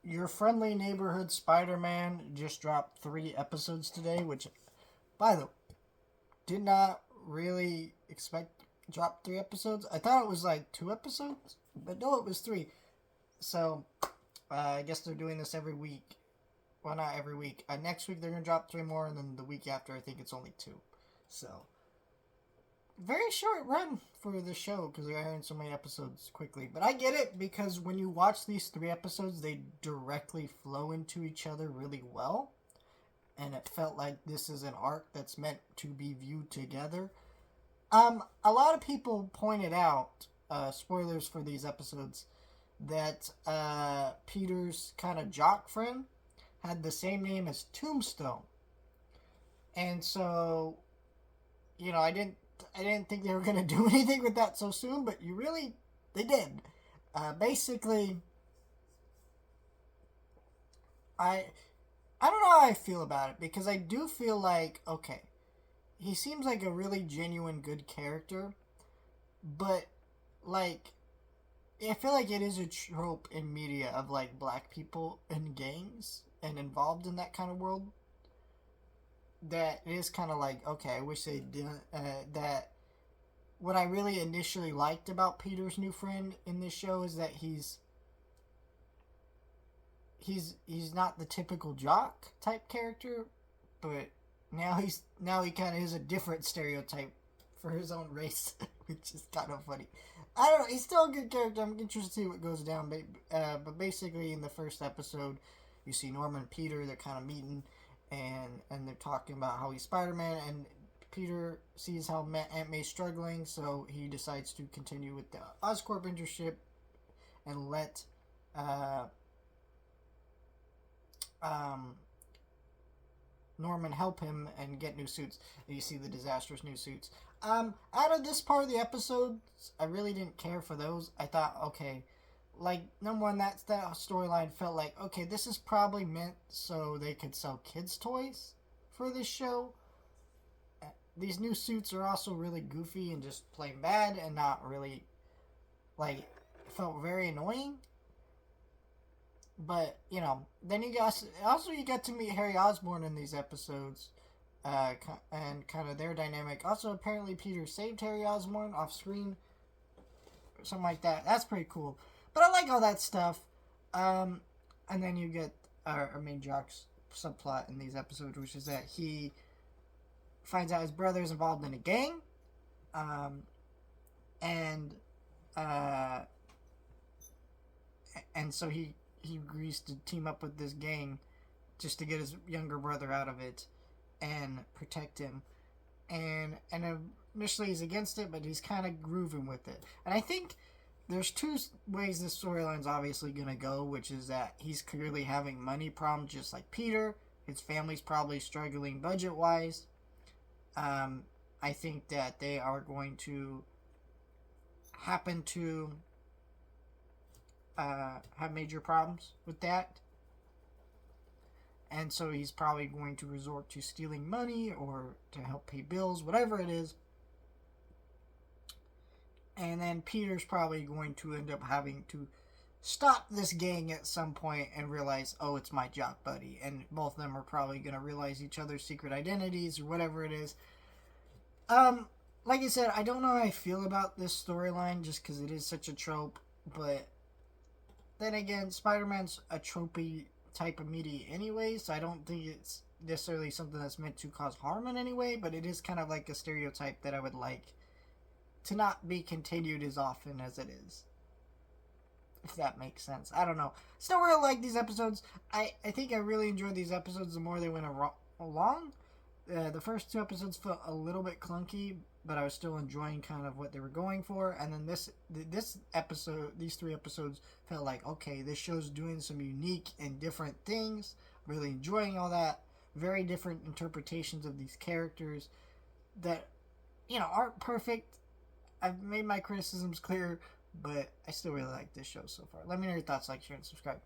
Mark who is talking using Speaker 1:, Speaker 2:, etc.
Speaker 1: Your friendly neighborhood Spider-Man just dropped 3 episodes today, which, by the way, did not really expect drop 3 episodes. I thought it was like 2 episodes, but no, it was three. So I guess they're doing this every week. Well, not every week. Next week they're gonna drop 3 more, and then the week after I think it's only 2. So very short run for the show because they're airing so many episodes quickly. But I get it because when you watch these 3 episodes, they directly flow into each other really well. And it felt like this is an arc that's meant to be viewed together. A lot of people pointed out, spoilers for these episodes, that Peter's kind of jock friend had the same name as Tombstone. And so, I didn't think they were going to do anything with that so soon, but they did. Basically, I don't know how I feel about it, because I do feel like, okay, he seems like a really genuine good character, but, like, I feel like it is a trope in media of, like, black people in gangs and involved in that kind of world, that it is kind of like, okay, I wish they didn't, that what I really initially liked about Peter's new friend in this show is that he's not the typical jock type character, but now he kind of is a different stereotype for his own race, which is kind of funny. I don't know. He's still a good character. I'm interested to see what goes down. But basically, in the first episode, you see Norman and Peter. They're kind of meeting, and they're talking about how he's Spider-Man. And Peter sees how Aunt May's struggling, so he decides to continue with the Oscorp internship and let Norman help him and get new suits. And you see the disastrous new suits. Out of this part of the episodes, I really didn't care for those. I thought, okay, like, number one, that storyline felt like, okay, this is probably meant so they could sell kids' toys for this show. These new suits are also really goofy and just plain bad and not really, like, felt very annoying. But, then you get to meet Harry Osborn in these episodes, and kind of their dynamic. Also, apparently Peter saved Harry Osborn off screen, or something like that. That's pretty cool. But I like all that stuff. And then you get our main jock's subplot in these episodes, which is that he finds out his brother is involved in a gang, and so he agrees to team up with this gang just to get his younger brother out of it and protect him. And initially he's against it, but he's kind of grooving with it. And I think there's 2 ways this storyline's obviously going to go, which is that he's clearly having money problems just like Peter. His family's probably struggling budget-wise. I think that they are going to happen to have major problems with that. And so he's probably going to resort to stealing money or to help pay bills, whatever it is. And then Peter's probably going to end up having to stop this gang at some point and realize, oh, it's my jock buddy. And both of them are probably going to realize each other's secret identities or whatever it is. Like I said, I don't know how I feel about this storyline just because it is such a trope. But then again, Spider-Man's a tropey type of media anyway, so I don't think it's necessarily something that's meant to cause harm in any way, but it is kind of like a stereotype that I would like to not be continued as often as it is. If that makes sense. I don't know. Still really like these episodes. I think I really enjoyed these episodes the more they went along. The first 2 episodes felt a little bit clunky, but I was still enjoying kind of what they were going for. And then this episode, these 3 episodes felt like, okay, this show's doing some unique and different things. Really enjoying all that. Very different interpretations of these characters that, aren't perfect. I've made my criticisms clear, but I still really like this show so far. Let me know your thoughts, like, share, and subscribe.